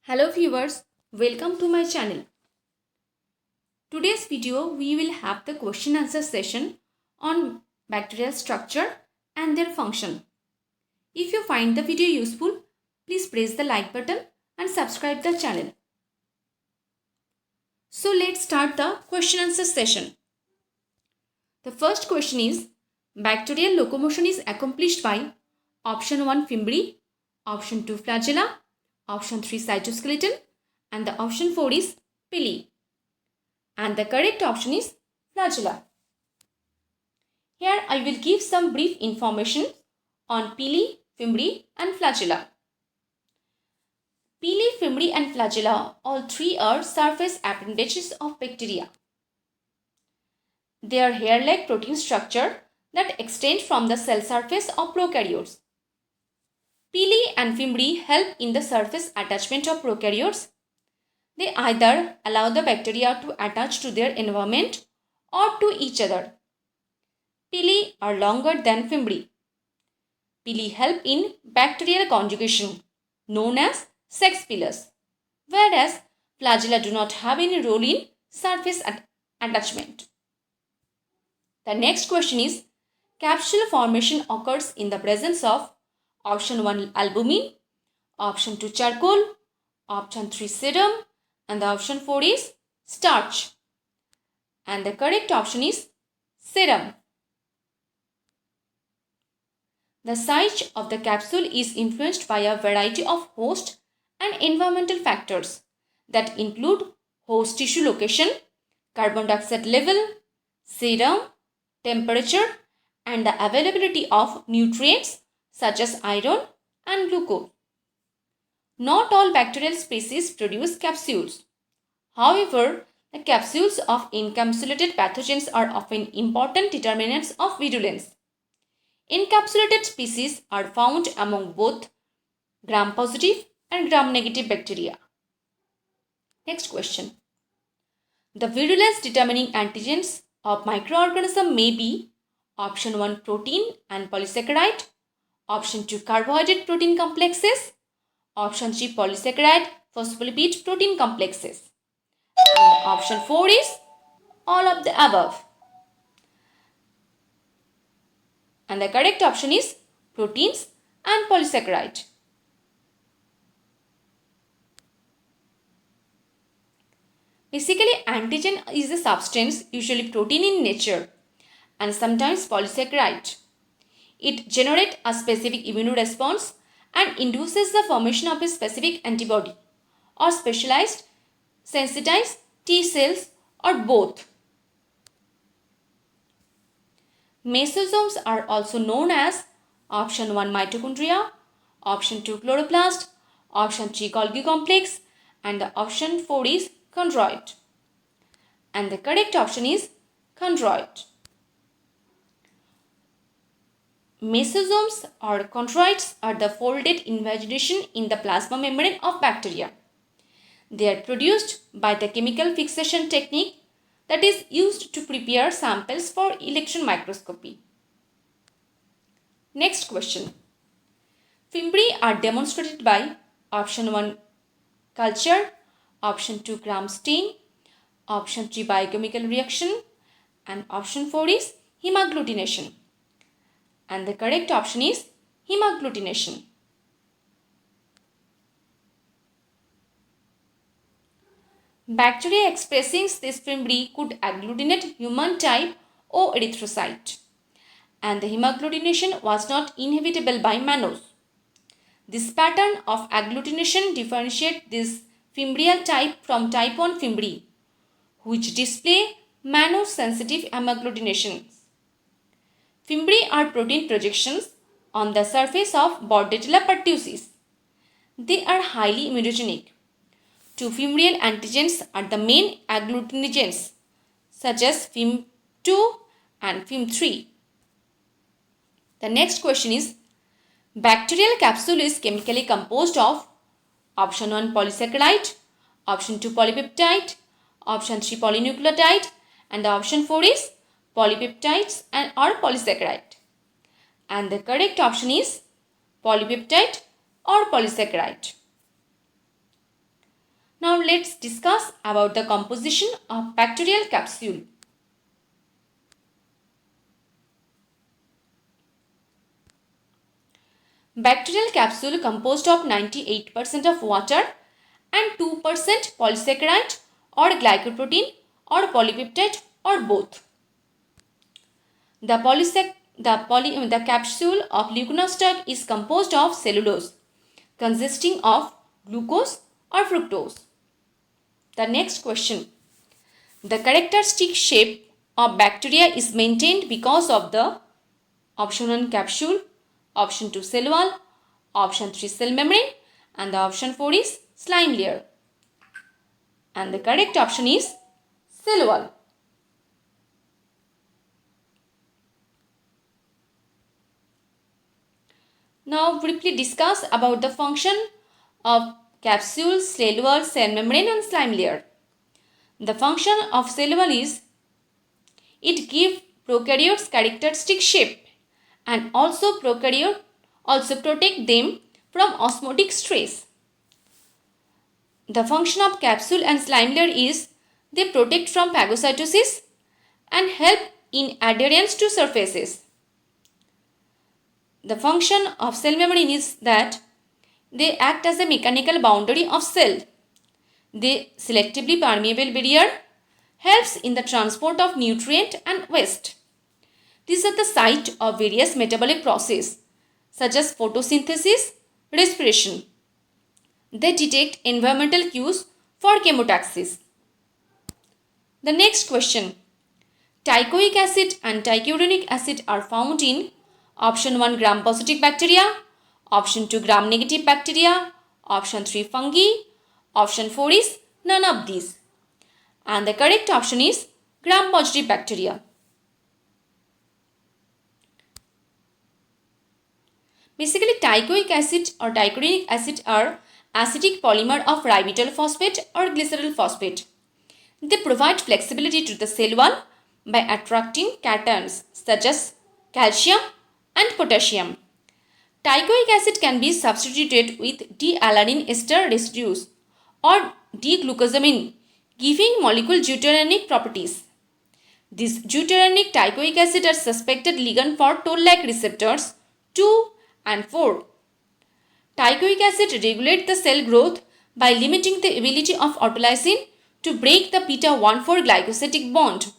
Hello viewers, welcome to my channel. Today's video we will have the question answer session on bacterial structure and their function. If you find the video useful, please press the like button and subscribe the channel. So let's start the question answer session. The first question is, bacterial locomotion is accomplished by option 1 Fimbriae, option 2 Flagella, option 3 Cytoskeleton, and the option 4 is Pili. And the correct option is Flagella. Here I will give some brief information on Pili, Fimbriae and Flagella. Pili, Fimbriae and Flagella, all three are surface appendages of bacteria. They are hair-like protein structure that extend from the cell surface of prokaryotes. Pili and Fimbriae help in the surface attachment of prokaryotes. They either allow the bacteria to attach to their environment or to each other. Pili are longer than Fimbriae. Pili help in bacterial conjugation, known as sex pillars, whereas Flagella do not have any role in surface attachment. The next question is, capsule formation occurs in the presence of option 1 albumin, option 2 charcoal, option 3 serum, and the option 4 is starch. And the correct option is serum. The size of the capsule is influenced by a variety of host and environmental factors that include host tissue location, carbon dioxide level, serum, temperature, and the availability of nutrients such as iron and glucose. Not all bacterial species produce capsules. However, the capsules of encapsulated pathogens are often important determinants of virulence. Encapsulated species are found among both gram-positive and gram-negative bacteria. Next question. The virulence determining antigens of microorganisms may be option 1 protein and polysaccharide, option 2 carbohydrate protein complexes, option 3 polysaccharide phospholipid protein complexes, and option 4 is all of the above. And the correct option is proteins and polysaccharide. Basically, antigen is a substance, usually protein in nature, and sometimes polysaccharide. It generates a specific immune response and induces the formation of a specific antibody or specialized sensitized T cells or both. Mesosomes are also known as option 1 mitochondria, option 2 chloroplast, option 3 Golgi complex, and the option 4 is Chondroid. And the correct option is Chondroid. Mesosomes or chondroids are the folded invagination in the plasma membrane of bacteria. They are produced by the chemical fixation technique that is used to prepare samples for electron microscopy. Next question. Fimbriae are demonstrated by option 1 culture, option 2 gram stain, option 3 biochemical reaction, and option 4 is Haemagglutination. And the correct option is Haemagglutination. Bacteria expressing this Fimbriae could agglutinate human type O erythrocyte, and the Haemagglutination was not inhibitable by mannose. This pattern of agglutination differentiates this Fimbrial type from type 1 Fimbriae, which display mannose-sensitive Haemagglutination. Fimbriae are protein projections on the surface of Bordetella pertussis. They are highly immunogenic. Two Fimbrial antigens are the main agglutinogens, such as Fim2 and Fim3. The next question is, bacterial capsule is chemically composed of option 1 polysaccharide, option 2 polypeptide, option 3 polynucleotide, and the option 4 is polypeptides and or polysaccharide. And the correct option is polypeptide or polysaccharide. Now let's discuss about the composition of bacterial capsule. Bacterial capsule composed of 98% of water and 2% polysaccharide or glycoprotein or polypeptide or both. The capsule of leuconostoid is composed of cellulose consisting of glucose or fructose. The next question. The characteristic shape of bacteria is maintained because of the option 1 capsule, option 2 cell wall, option 3 cell membrane, and the option 4 is slime layer. And the correct option is cell wall. Now briefly discuss about the function of capsule, cell wall, cell membrane and slime layer. The function of cell wall is it gives prokaryotes characteristic shape and also prokaryote also protect them from osmotic stress. The function of capsule and slime layer is they protect from phagocytosis and help in adherence to surfaces. The function of cell membrane is that they act as a mechanical boundary of cell. The selectively permeable barrier helps in the transport of nutrient and waste. These are the site of various metabolic processes such as photosynthesis, respiration. They detect environmental cues for chemotaxis. The next question. Teichoic acid and teichuronic acid are found in option 1 gram-positive bacteria, option 2 gram-negative bacteria, option 3 fungi, option 4 is none of these. And the correct option is gram-positive bacteria. Basically, teichoic acid or teichuronic acid are acidic polymer of ribitol phosphate or glycerol phosphate. They provide flexibility to the cell wall by attracting cations such as calcium and potassium. Teichoic acid can be substituted with D-alanine ester residues or D-glucosamine, giving molecule deuteronic properties. These deuteronic teichoic acid are suspected ligand for toll-like receptors 2 and 4. Teichoic acid regulates the cell growth by limiting the ability of autolysin to break the beta-1,4 glycosidic bond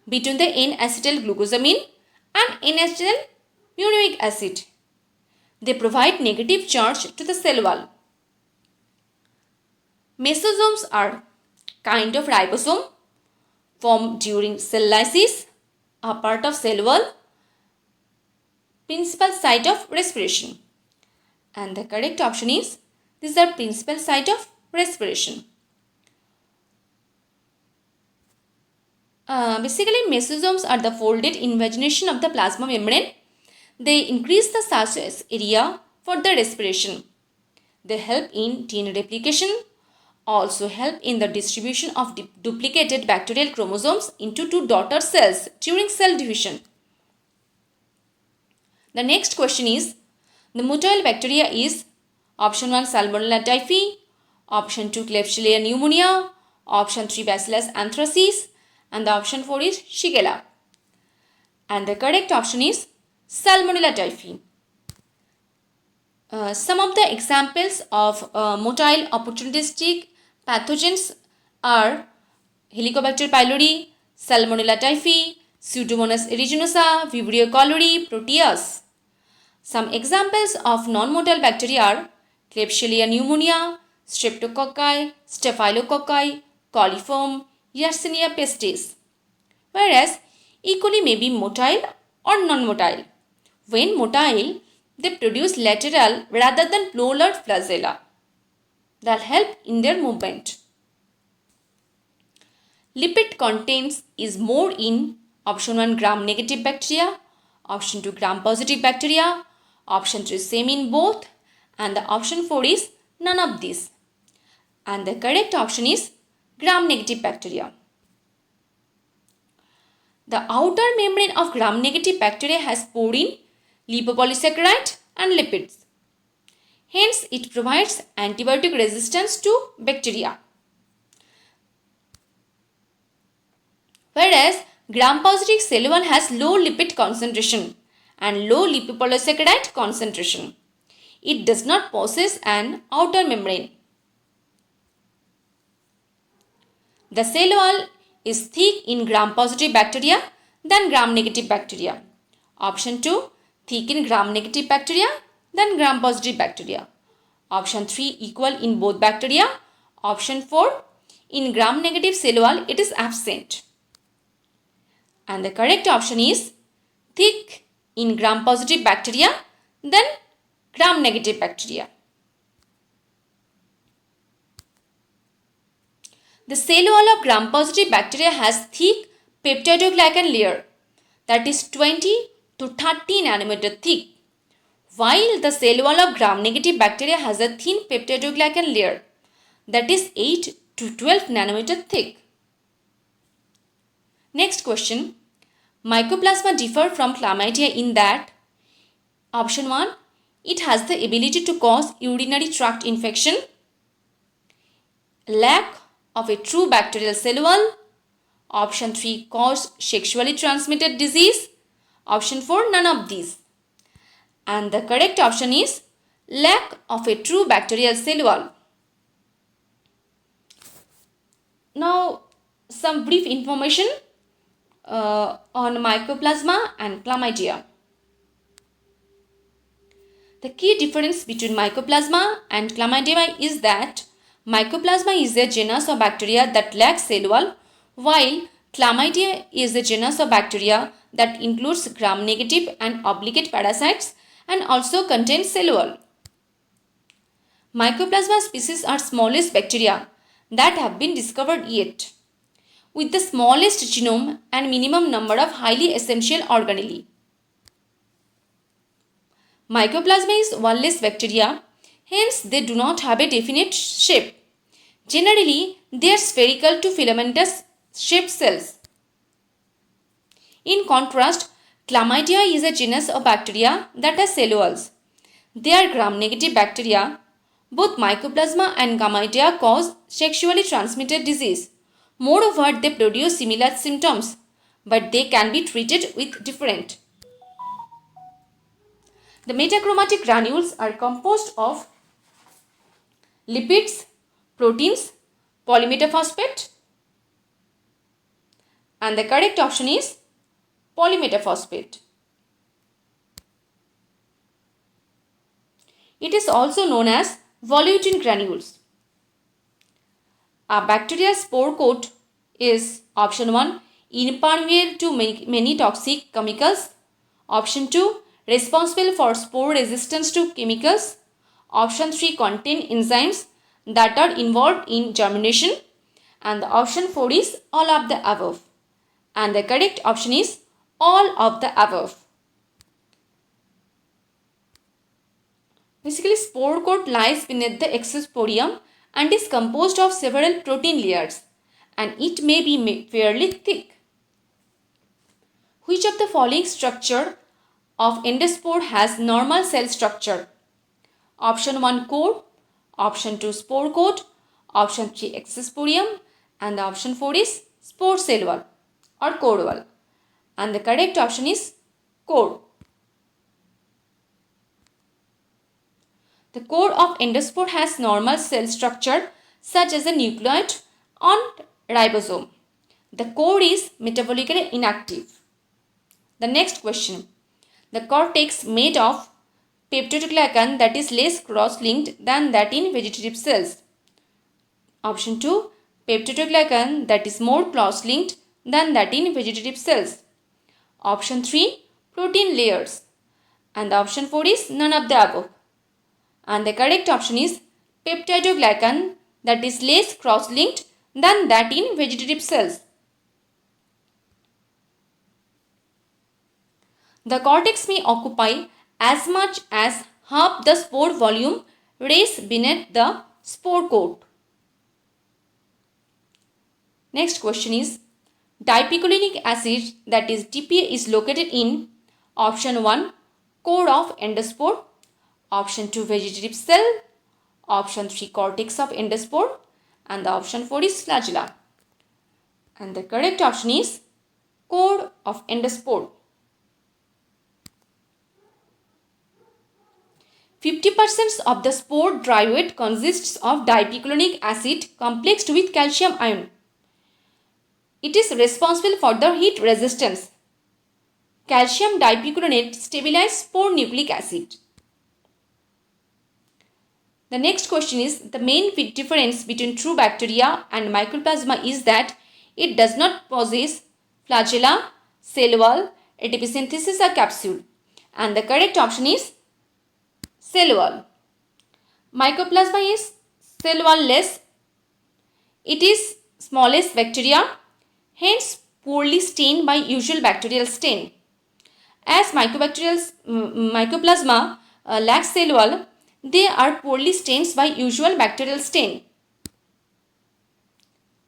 between the N-acetyl glucosamine and N-acetyl munoic acid. They provide negative charge to the cell wall. Mesosomes are kind of ribosome formed during cell lysis, a part of cell wall, principal site of respiration. And the correct option is these are principal site of respiration. Basically, mesosomes are the folded invagination of the plasma membrane. They increase the surface area for the respiration. They help in DNA replication, also help in the distribution of duplicated bacterial chromosomes into two daughter cells during cell division. The next question is, the motile bacteria is option 1 Salmonella typhi, option 2 Klebsiella pneumonia, option 3 Bacillus anthracis, and the option 4 is Shigella. And the correct option is Salmonella typhi. Some of the examples of motile opportunistic pathogens are Helicobacter pylori, Salmonella typhi, Pseudomonas aeruginosa, Vibrio cholerae, Proteus. Some examples of non-motile bacteria are Klebsiella pneumonia, Streptococci, Staphylococci, Coliform, Yersinia pestis. Whereas E. coli may be motile or non-motile. When motile, they produce lateral rather than polar flagella that help in their movement. Lipid contents is more in option 1 gram-negative bacteria, option 2 gram-positive bacteria, option 3 same in both, and the option 4 is none of these. And the correct option is gram-negative bacteria. The outer membrane of gram-negative bacteria has porine, lipopolysaccharide and lipids. Hence, it provides antibiotic resistance to bacteria. Whereas gram-positive cell wall has low lipid concentration and low lipopolysaccharide concentration. It does not possess an outer membrane. The cell wall is thick in gram-positive bacteria than gram-negative bacteria. Option 2, thick in gram-negative bacteria than gram-positive bacteria. Option 3, equal in both bacteria. Option 4, in gram-negative cell wall it is absent. And the correct option is thick in gram-positive bacteria than gram-negative bacteria. The cell wall of gram-positive bacteria has thick peptidoglycan layer that is 20 to 30 nanometer thick, while the cell wall of gram-negative bacteria has a thin peptidoglycan layer that is 8 to 12 nanometer thick. Next question. Mycoplasma differ from chlamydia in that option 1, it has the ability to cause urinary tract infection, lack of a true bacterial cell wall. Option 3, cause sexually transmitted disease. Option 4, none of these. And the correct option is lack of a true bacterial cell wall. Now, some brief information on mycoplasma and chlamydia. The key difference between mycoplasma and chlamydia is that mycoplasma is a genus of bacteria that lacks cell wall, while chlamydia is a genus of bacteria that includes gram-negative and obligate parasites and also contains cell wall. Mycoplasma species are smallest bacteria that have been discovered yet, with the smallest genome and minimum number of highly essential organelle. Mycoplasma is wall-less bacteria, hence they do not have a definite shape. Generally, they are spherical to filamentous shaped cells. In contrast, chlamydia is a genus of bacteria that has cell walls. They are gram-negative bacteria. Both mycoplasma and chlamydia cause sexually transmitted disease. Moreover, they produce similar symptoms, but they can be treated with different. The metachromatic granules are composed of lipids, proteins, polymetaphosphate, and the correct option is polymetaphosphate. It is also known as volutin granules. A bacterial spore coat is option 1, impermeable to many toxic chemicals. Option 2, responsible for spore resistance to chemicals. Option 3, contain enzymes that are involved in germination. And the option 4 is all of the above. And the correct option is all of the above. Basically, spore coat lies beneath the exosporium and is composed of several protein layers, and it may be fairly thick. Which of the following structure of endospore has normal cell structure? Option 1, core. Option 2, spore coat. Option 3, exosporium. And the option 4 is spore cell wall or core wall. And the correct option is core. The core of endospore has normal cell structure such as a nucleoid on ribosome. The core is metabolically inactive. The next question. The cortex made of peptidoglycan that is less cross-linked than that in vegetative cells. Option 2, peptidoglycan that is more cross-linked than that in vegetative cells. Option 3, protein layers. And the option 4 is none of the above. And the correct option is peptidoglycan that is less cross-linked than that in vegetative cells. The cortex may occupy as much as half the spore volume raised beneath the spore coat. Next question is, dipicolinic acid that is DPA is located in option 1, core of endospore. Option 2, vegetative cell. Option 3, cortex of endospore. And the option 4 is flagella. And the correct option is Core of endospore. 50% of the spore dry weight consists of dipiclonic acid complexed with calcium ion. It is responsible for the heat resistance. Calcium dipiclonate stabilizes spore nucleic acid. The next question is, the main difference between true bacteria and mycoplasma is that it does not possess flagella, cell wall, ATP synthesis or capsule. And the correct option is cell wall. Mycoplasma is cell wall less. It is smallest bacteria, hence poorly stained by usual bacterial stain. As mycoplasma lacks cell wall, they are poorly stained by usual bacterial stain.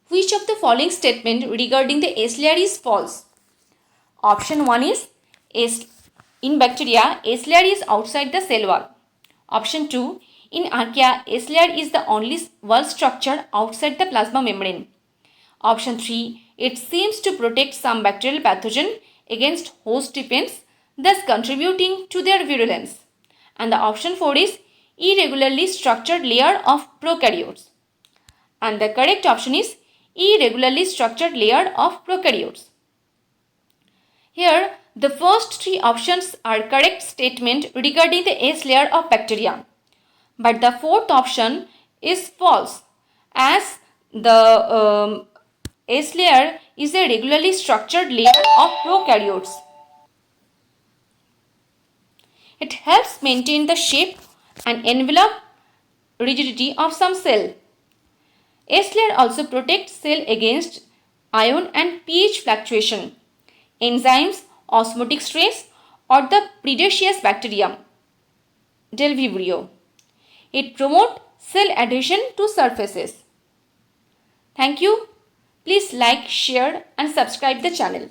Which of the following statement regarding the S layer is false? Option 1 is in bacteria, S layer is outside the cell wall. Option 2, in archaea, S layer is the only wall structure outside the plasma membrane. Option 3, it seems to protect some bacterial pathogen against host defense, thus contributing to their virulence. And the option 4 is irregularly structured layer of prokaryotes. And the correct option is irregularly structured layer of prokaryotes. Here, the first three options are correct statement regarding the S layer of bacteria. But the fourth option is false, as the S layer is a regularly structured layer of prokaryotes. It helps maintain the shape and envelope rigidity of some cell. S layer also protects cell against ion and pH fluctuation, enzymes, osmotic stress, or the predaceous bacterium del vibrio. It promotes cell adhesion to surfaces. Thank you. Please like, share and subscribe the channel.